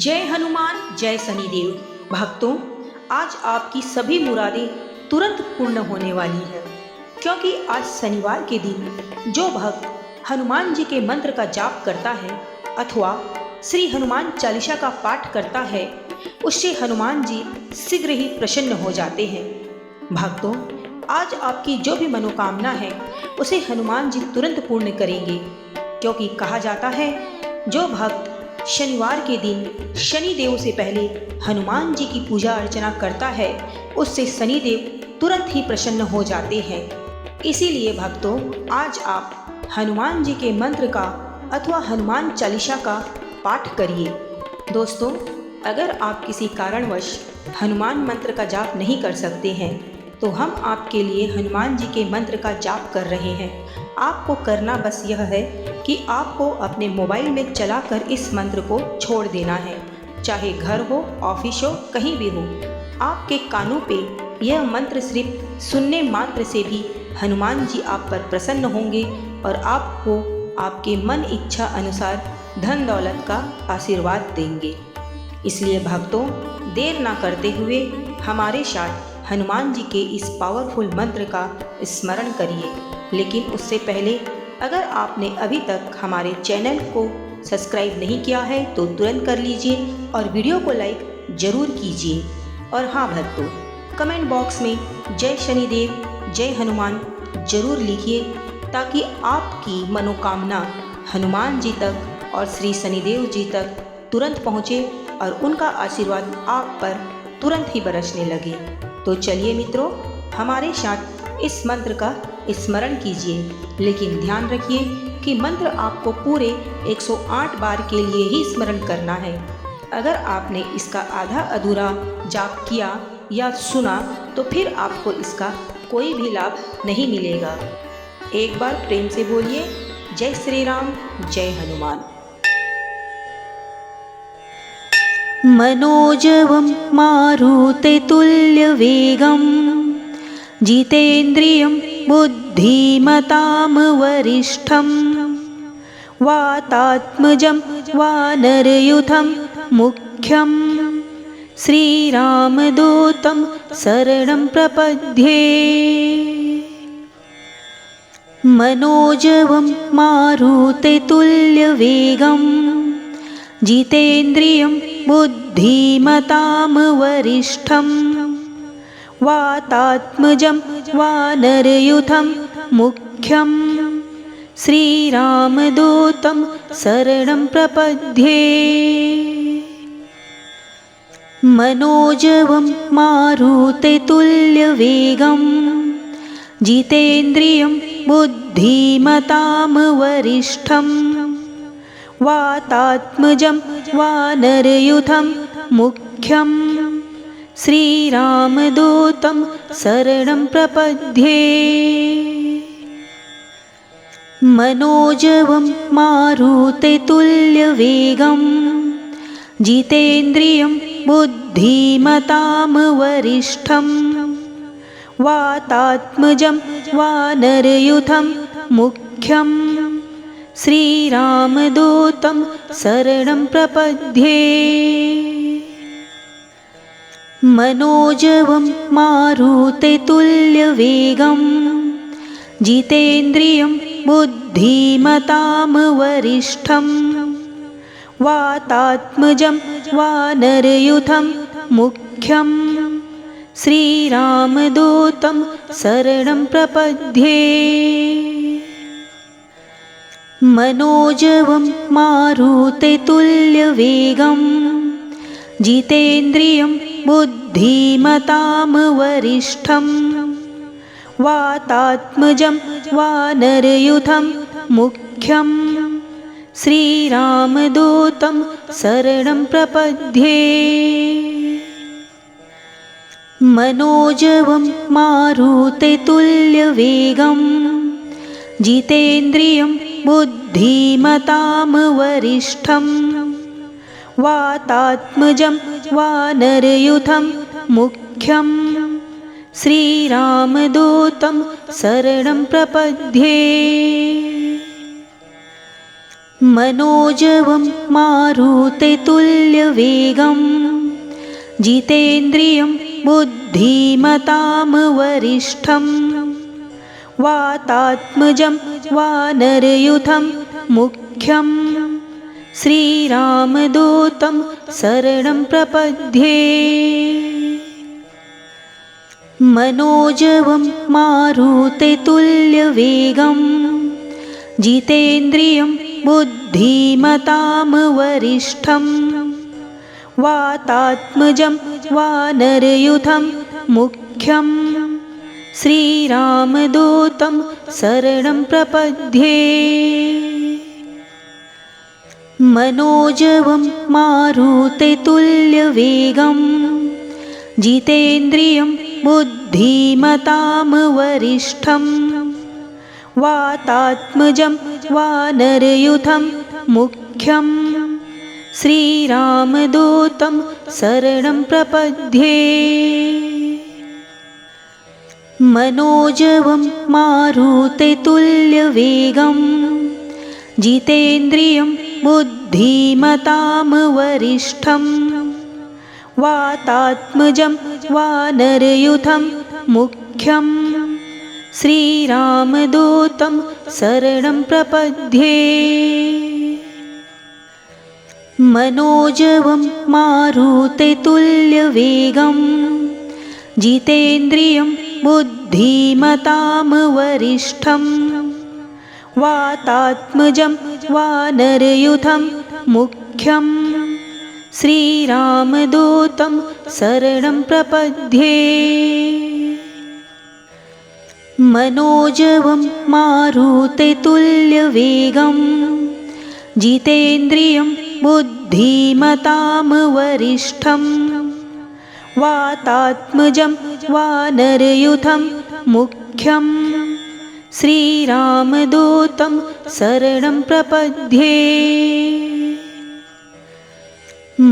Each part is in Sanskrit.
जय हनुमान जय शनिदेव। भक्तों, आज आपकी सभी मुरादें तुरंत पूर्ण होने वाली है, क्योंकि आज शनिवार के दिन जो भक्त हनुमान जी के मंत्र का जाप करता है अथवा श्री हनुमान चालीसा का पाठ करता है, उससे हनुमान जी शीघ्र ही प्रसन्न हो जाते हैं। भक्तों, आज आपकी जो भी मनोकामना है उसे हनुमान जी तुरंत पूर्ण करेंगे, क्योंकि कहा जाता है जो भक्त शनिवार के दिन शनिदेव से पहले हनुमान जी की पूजा अर्चना करता है उससे शनिदेव तुरंत ही प्रसन्न हो जाते हैं। इसीलिए भक्तों, आज आप हनुमान जी के मंत्र का अथवा हनुमान चालीसा का पाठ करिए। दोस्तों, अगर आप किसी कारणवश हनुमान मंत्र का जाप नहीं कर सकते हैं तो हम आपके लिए हनुमान जी के मंत्र का जाप कर रहे हैं। आपको करना बस यह है कि आपको अपने मोबाइल में चलाकर इस मंत्र को छोड़ देना है, चाहे घर हो, ऑफिस हो, कहीं भी हो। आपके कानों पे यह मंत्र सिर्फ सुनने मात्र से भी हनुमान जी आप पर प्रसन्न होंगे और आपको आपके मन इच्छा अनुसार धन दौलत का आशीर्वाद देंगे। इसलिए भक्तों, देर ना करते हुए हमारे साथ हनुमान जी के इस पावरफुल मंत्र का स्मरण करिए। लेकिन उससे पहले अगर आपने अभी तक हमारे चैनल को सब्सक्राइब नहीं किया है तो तुरंत कर लीजिए और वीडियो को लाइक जरूर कीजिए। और हाँ भक्तों, कमेंट बॉक्स में जय शनिदेव जय हनुमान जरूर लिखिए, ताकि आपकी मनोकामना हनुमान जी तक और श्री शनिदेव जी तक तुरंत पहुँचे और उनका आशीर्वाद आप पर तुरंत ही बरसने लगे। तो चलिए मित्रों, हमारे साथ इस मंत्र का स्मरण कीजिए, लेकिन ध्यान रखिए कि मंत्र आपको पूरे 108 बार के लिए ही स्मरण करना है। अगर आपने इसका आधा अधूरा जाप किया या सुना तो फिर आपको इसका कोई भी लाभ नहीं मिलेगा। एक बार प्रेम से बोलिए जय श्री राम जय हनुमान। मनोजवं मारुततुल्यवेगं जितेन्द्रियं बुद्धिमतां वरिष्ठं वातात्मजं वानरयूथं मुख्यं श्रीरामदूतं शरणं प्रपद्ये। मनोजवं मारुततुल्यवेगं जितेन्द्रियं बुद्धिमतां वरिष्ठं वातात्मजं वानरयूथं मुख्यं श्रीरामदूतं शरणं प्रपद्ये। मनोजवं मारुततुल्यवेगं जितेन्द्रियं बुद्धिमतां वरिष्ठं वातात्मजं वानरयूथं मुख्यं श्रीरामदूतं शरणं प्रपद्ये। मनोजवं मारुततुल्यवेगं जितेन्द्रियं बुद्धिमतां वरिष्ठं वातात्मजं वानरयूथं मुख्यं श्रीरामदूतं शरणं प्रपद्ये। मनोजवं मारुततुल्यवेगं जितेन्द्रियं बुद्धिमतां वरिष्ठं वातात्मजं वानरयूथं मुख्यं श्रीरामदूतं शरणं प्रपद्ये। मनोजवं मारुततुल्यवेगं जितेन्द्रियं बुद्धिमतां वरिष्ठं वातात्मजं वानरयूथं मुख्यं श्रीरामदूतं शरणं प्रपद्ये। मनोजवं मारुततुल्यवेगं जितेन्द्रियं बुद्धिमतां वरिष्ठं वातात्मजं वानरयूथं मुख्यं श्रीरामदूतं शरणं प्रपद्ये। मनोजवं मारुततुल्यवेगं जितेन्द्रियं बुद्धिमतां वरिष्ठं वातात्मजं वानरयूथं मुख्यं श्रीरामदूतं शरणं प्रपद्ये। मनोजवं मारुततुल्यवेगं जितेन्द्रियं बुद्धिमतां वरिष्ठं वातात्मजं वानरयूथं मुख्यं श्रीरामदूतं शरणं प्रपद्ये। मनोजवं मारुततुल्यवेगं जितेन्द्रियं बुद्धिमतां वरिष्ठं वातात्मजं वानरयूथं मुख्यं श्रीरामदूतं शरणं प्रपद्ये। मनोजवं मारुततुल्यवेगं जितेन्द्रियं बुद्धिमतां वरिष्ठं वातात्मजं वानरयूथं मुख्यं श्रीरामदूतं शरणं प्रपद्ये। मनोजवं मारुततुल्यवेगं जितेन्द्रियं बुद्धिमतां वरिष्ठं वातात्मजं वानरयूथं मुख्यं श्रीरामदूतं शरणं प्रपद्ये। मनोजवं मारुततुल्यवेगं जितेन्द्रियं बुद्धिमतां वरिष्ठं वातात्मजं वानरयूथं मुख्यं श्रीरामदूतं शरणं प्रपद्ये।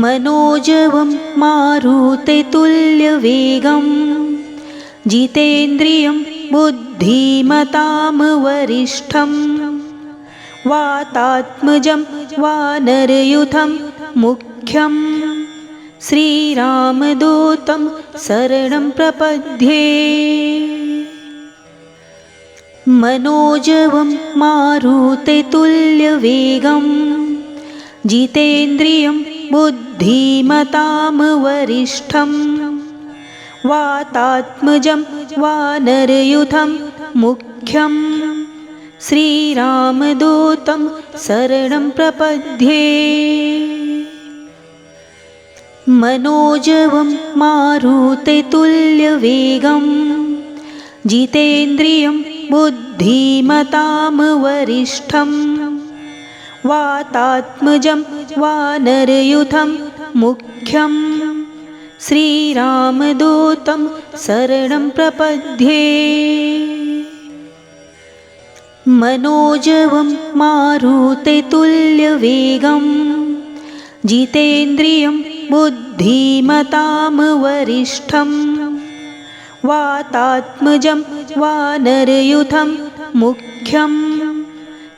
मनोजवं मारुततुल्यवेगं जितेन्द्रियं बुद्धिमतां वरिष्ठं वातात्मजं वानरयूथं मुख्यं श्रीरामदूतं शरणं प्रपद्ये। मनोजवं मारुततुल्यवेगं जितेन्द्रियं बुद्धिमतां वरिष्ठं वातात्मजं वानरयूथं मुख्यं श्रीरामदूतं शरणं प्रपद्ये। मनोजवं मारुततुल्यवेगं जितेन्द्रियं बुद्धिमतां वरिष्ठं वातात्मजं वानरयूथं मुख्यं श्रीरामदूतं शरणं प्रपद्ये। मनोजवं मारुततुल्यवेगं जितेन्द्रियं बुद्धिमतां वरिष्ठं वातात्मजं वानरयूथं मुख्यं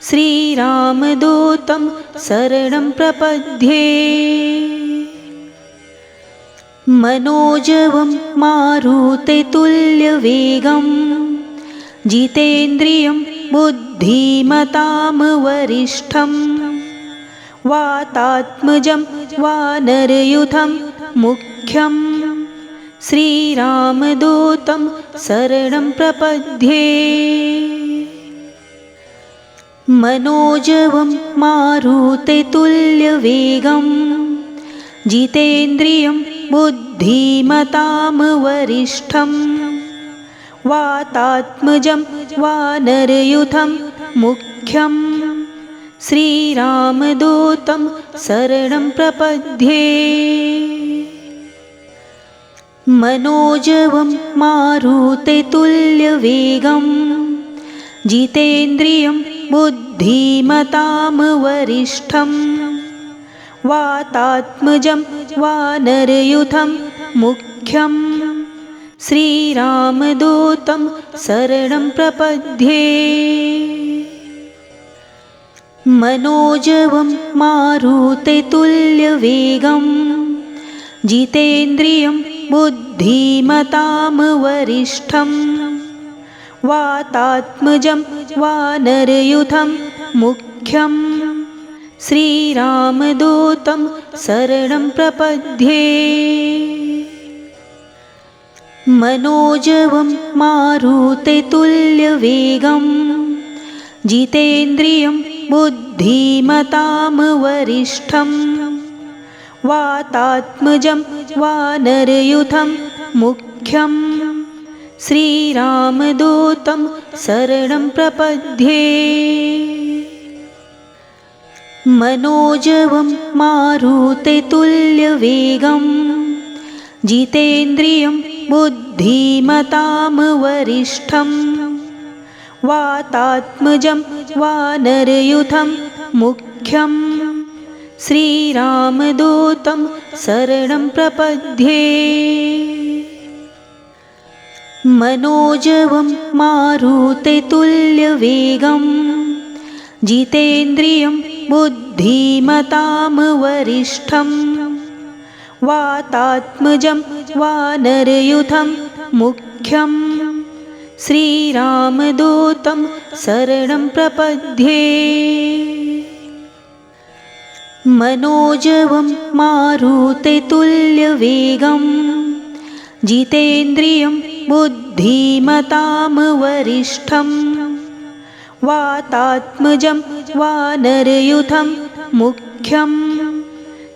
श्रीरामदूतं शरणं प्रपद्ये। मनोजवं मारुततुल्यवेगं जितेन्द्रियं बुद्धिमतां वरिष्ठं वातात्मजं वानरयूथं मुख्यं श्रीरामदूतं शरणं प्रपद्ये। मनोजवं मारुततुल्यवेगं जितेन्द्रियं बुद्धिमतां वरिष्ठं वातात्मजं वानरयूथं मुख्यं श्रीरामदूतं शरणं प्रपद्ये। मनोजवं मारुततुल्यवेगं जितेन्द्रियं बुद्धिमतां वरिष्ठं वातात्मजं वानरयूथं मुख्यं श्रीरामदूतं शरणं प्रपद्ये। मनोजवं मारुततुल्यवेगं जितेन्द्रियं बुद्धिमतां वरिष्ठं वातात्मजं वानरयूथं मुख्यं श्रीरामदूतं शरणं प्रपद्ये। मनोजवं मारुततुल्यवेगं जितेन्द्रियं बुद्धिमतां वरिष्ठं वातात्मजं वानरयूथं मुख्यं श्रीरामदूतं शरणं प्रपद्ये। मनोजवं मारुततुल्यवेगं जितेन्द्रियं बुद्धिमतां वरिष्ठं वातात्मजं वानरयूथं मुख्यं श्रीरामदूतं शरणं प्रपद्ये। मनोजवं मारुततुल्यवेगं जितेन्द्रियं बुद्धिमतां वरिष्ठं वातात्मजं वानरयूथं मुख्यं श्रीरामदूतं शरणं प्रपद्ये। मनोजवं मारुततुल्यवेगं जितेन्द्रियं बुद्धिमतां वरिष्ठं वातात्मजं वानरयूथं मुख्यं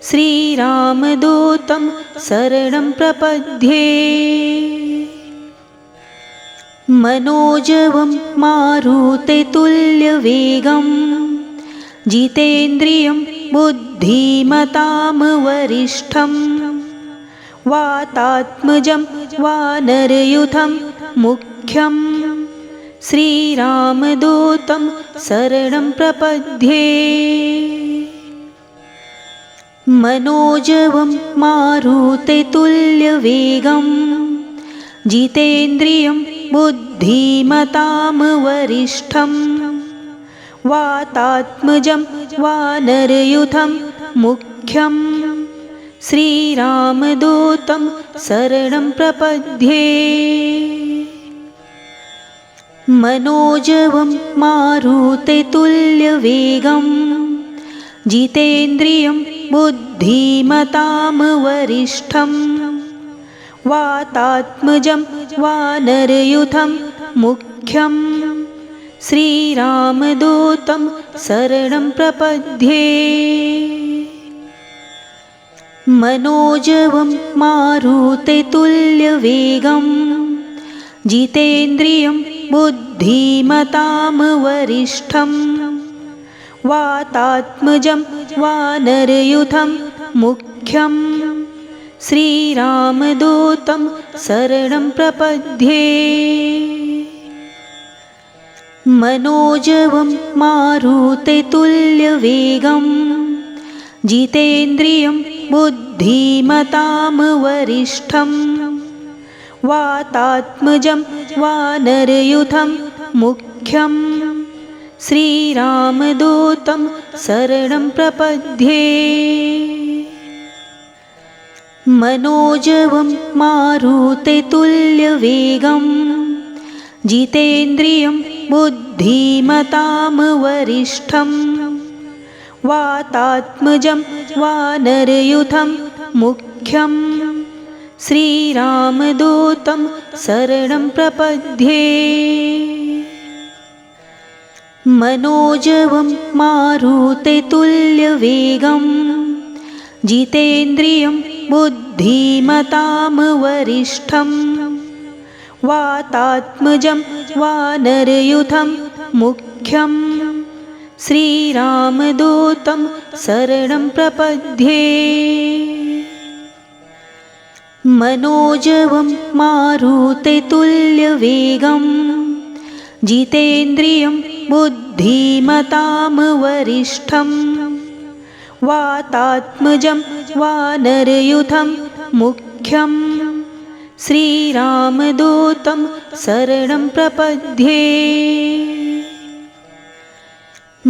श्रीरामदूतं शरणं प्रपद्ये। मनोजवं मारुततुल्यवेगं जितेन्द्रियं बुद्धिमतां वरिष्ठं वातात्मजं वानरयूथं मुख्यं श्रीरामदूतं शरणं प्रपद्ये। मनोजवं मारुततुल्यवेगं जितेन्द्रियं बुद्धिमतां वरिष्ठं वातात्मजं वानरयूथं मुख्यं श्रीरामदूतं शरणं प्रपद्ये। मनोजवं मारुततुल्यवेगं जितेन्द्रियं बुद्धिमतां वरिष्ठं वातात्मजं वानरयूथं मुख्यं श्रीरामदूतं शरणं प्रपद्ये। मनोजवं मारुततुल्यवेगं जितेन्द्रियं बुद्धिमतां वरिष्ठं वातात्मजं वानरयूथं मुख्यं श्रीरामदूतं शरणं प्रपद्ये। मनोजवं मारुततुल्यवेगं जितेन्द्रियं बुद्धिमतां वरिष्ठं वातात्मजं वानरयूथं मुख्यं श्रीरामदूतं शरणं प्रपद्ये। मनोजवं मारुततुल्यवेगं जितेन्द्रियं बुद्धिमतां वरिष्ठं वातात्मजं वानरयूथं मुख्यं श्रीरामदूतं शरणं प्रपद्ये। मनोजवं मारुततुल्यवेगं जितेन्द्रियं बुद्धिमतां वरिष्ठं वातात्मजं वानरयूथं मुख्यं श्रीरामदूतं शरणं प्रपद्ये। मनोजवं मारुततुल्यवेगं जितेन्द्रियं बुद्धिमतां वरिष्ठं वातात्मजं वानरयूथं मुख्यं श्रीरामदूतं शरणं प्रपद्ये।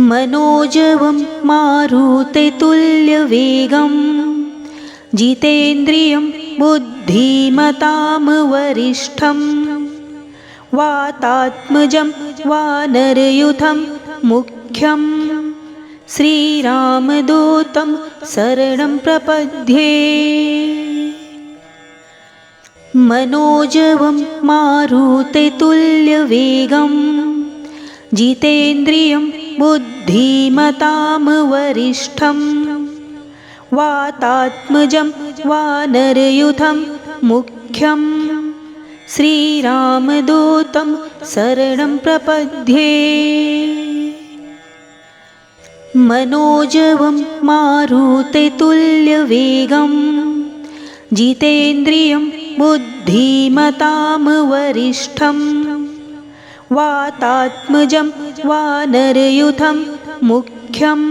मनोजवं मारुततुल्यवेगं जितेन्द्रियं बुद्धिमतां वरिष्ठं वातात्मजं वानरयूथं मुख्यं श्रीरामदूतं शरणं प्रपद्ये। मनोजवं मारुततुल्यवेगं जितेन्द्रियं बुद्धिमतां वरिष्ठं वातात्मजं वानरयूथं मुख्यं श्रीरामदूतं शरणं प्रपद्ये। मनोजवं मारुततुल्यवेगं जितेन्द्रियं बुद्धिमतां वरिष्ठं वातात्मजं वानरयूथं मुख्यं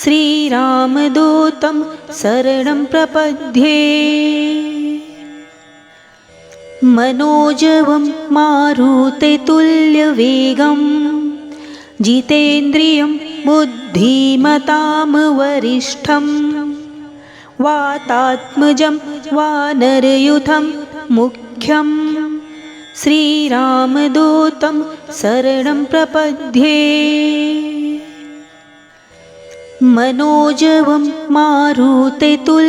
श्रीरामदूतं शरणं प्रपद्ये। मनोजवं मारुततुल्यवेगं जितेन्द्रियं बुद्धिमतां वरिष्ठं वातात्मजं वानरयूथं मुख्यं श्रीरामदूतं शरणं प्रपद्ये। मनोजवं मारुततुल्यवेगं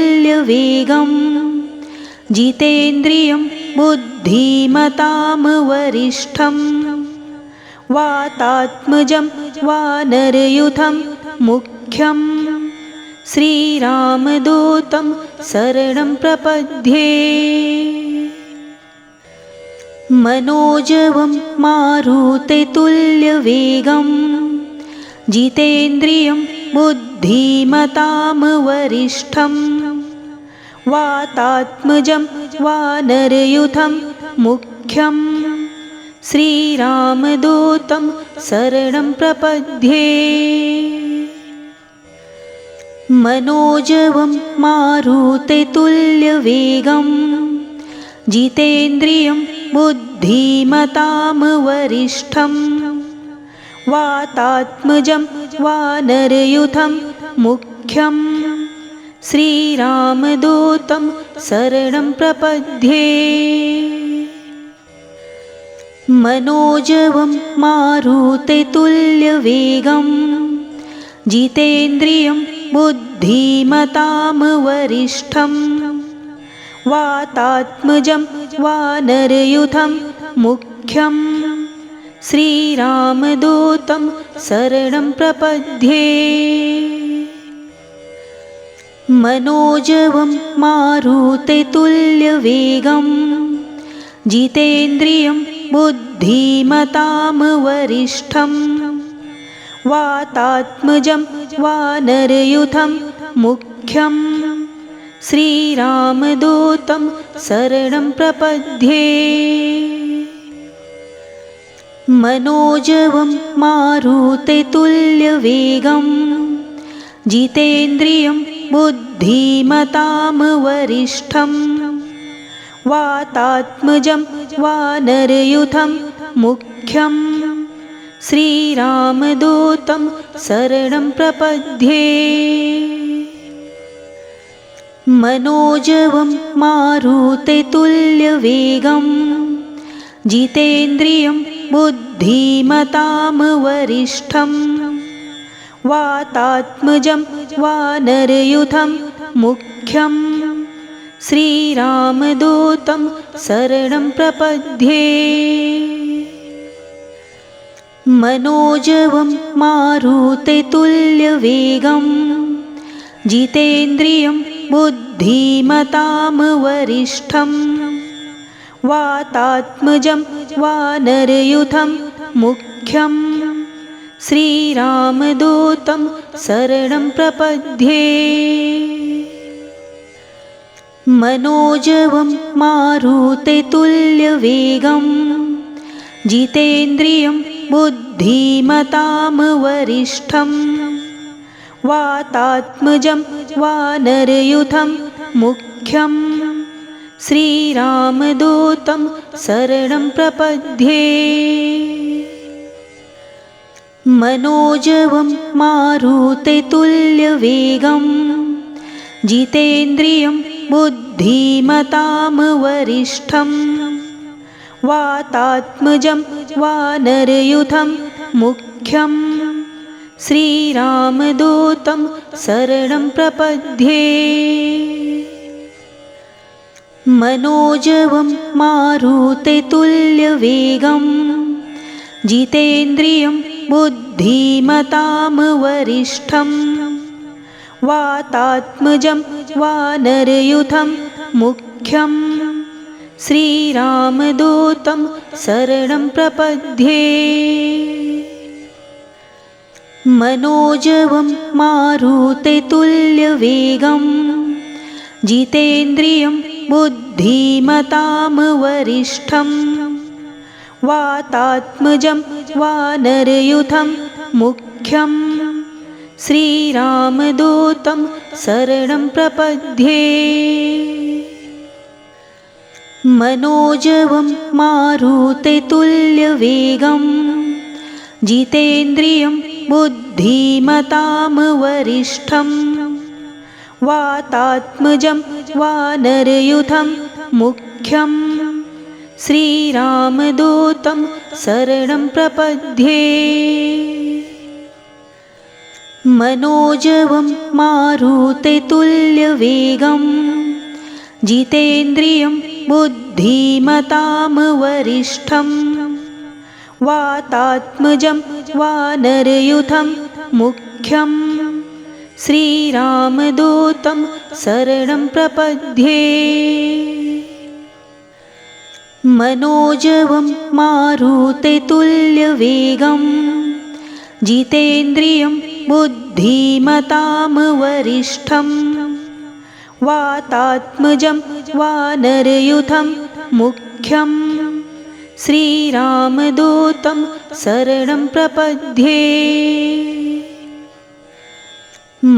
जितेन्द्रियं बुद्धिमतां वरिष्ठं वातात्मजं वानरयूथं मुख्यं श्रीरामदूतं शरणं प्रपद्ये। मनोजवं मारुततुल्यवेगं जितेन्द्रियं बुद्धिमतां वरिष्ठं वातात्मजं वानरयूथं मुख्यं श्रीरामदूतं शरणं प्रपद्ये। मनोजवं मारुततुल्यवेगं जितेन्द्रियं बुद्धिमतां वरिष्ठं वातात्मजं वानरयूथं मुख्यं श्रीरामदूतं शरणं प्रपद्ये। मनोजवं मारुततुल्यवेगं जितेन्द्रियं बुद्धिमतां वरिष्ठं वातात्मजं वानरयूथं मुख्यं श्रीरामदूतं शरणं प्रपद्ये। मनोजवं मारुततुल्यवेगं जितेन्द्रियं बुद्धिमतां वरिष्ठं वातात्मजं वानरयूथं मुख्यं श्रीरामदूतं शरणं प्रपद्ये। मनोजवं मारुततुल्यवेगं जितेन्द्रियं बुद्धिमतां वरिष्ठं वातात्मजं वानरयूथं मुख्यं श्रीरामदूतं शरणं प्रपद्ये। मनोजवं मारुततुल्यवेगं जितेन्द्रियं बुद्धिमतां वरिष्ठं वातात्मजं वानरयूथं मुख्यं श्रीरामदूतं शरणं प्रपद्ये। मनोजवं मारुततुल्यवेगं जितेन्द्रियं बुद्धिमतां वरिष्ठं वातात्मजं वानरयूथं मुख्यं श्रीरामदूतं शरणं प्रपद्ये। मनोजवं मारुततुल्यवेगं जितेन्द्रियं बुद्धिमतां वरिष्ठं वातात्मजं वानरयूथं मुख्यं श्रीरामदूतं शरणं प्रपद्ये। मनोजवं मारुततुल्यवेगं जितेन्द्रियं बुद्धिमतां वरिष्ठं वातात्मजं वानरयूथं मुख्यं श्रीरामदूतं शरणं प्रपद्ये। मनोजवं मारुततुल्यवेगं जितेन्द्रियं बुद्धिमतां वरिष्ठं वातात्मजं वानरयूथं मुख्यं श्रीरामदूतं शरणं प्रपद्ये। मनोजवं मारुततुल्यवेगं जितेन्द्रियं बुद्धिमतां वरिष्ठं वातात्मजं वानरयूथं मुख्यं श्रीरामदूतं शरणं प्रपद्ये। मनोजवं मारुततुल्यवेगं जितेन्द्रियं बुद्धिमतां वरिष्ठं वातात्मजं वानरयूथं मुख्यं श्रीरामदूतं शरणं प्रपद्ये। मनोजवं मारुततुल्यवेगं जितेन्द्रियं बुद्धिमतां वरिष्ठं वातात्मजं वानरयूथं मुख्यं श्रीरामदूतं शरणं प्रपद्ये। मनोजवं मारुततुल्यवेगं जितेन्द्रियं बुद्धिमतां वरिष्ठं वातात्मजं वानरयूथं मुख्यं श्रीरामदूतं शरणं प्रपद्ये।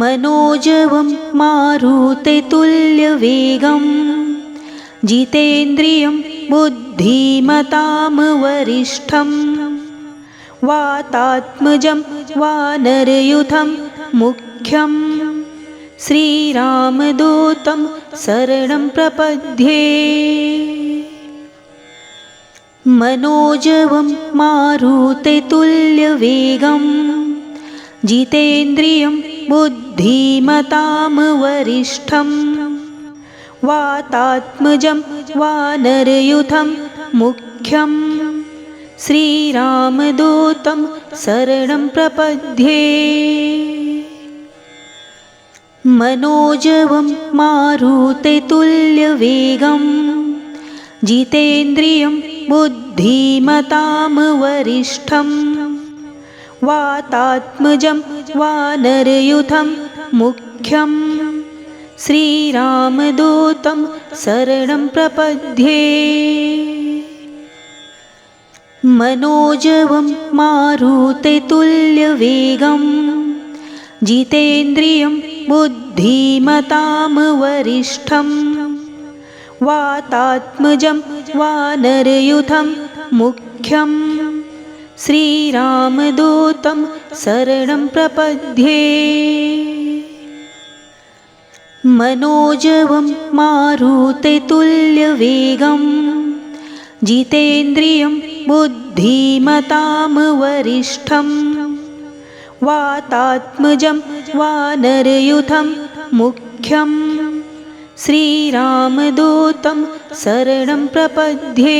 मनोजवं मारुततुल्यवेगं जितेन्द्रियं बुद्धिमतां वरिष्ठं वातात्मजं वानरयूथं मुख्यं श्रीरामदूतं शरणं प्रपद्ये। मनोजवं मारुततुल्यवेगं जितेन्द्रियं बुद्धिमतां वरिष्ठं वातात्मजं वानरयूथं मुख्यं श्रीरामदूतं शरणं प्रपद्ये। मनोजवं मारुततुल्यवेगं जितेन्द्रियं बुद्धिमतां वरिष्ठं वातात्मजं वानरयूथं मुख्यं श्रीरामदूतं शरणं प्रपद्ये। मनोजवं मारुततुल्यवेगं जितेन्द्रियं बुद्धिमतां वरिष्ठं वातात्मजं वानरयूथं मुख्यं श्रीरामदूतं शरणं प्रपद्ये। मनोजवं मारुततुल्यवेगं जितेन्द्रियं बुद्धिमतां वरिष्ठं वातात्मजं वानरयूथं मुख्यं श्रीरामदूतं शरणं प्रपद्ये।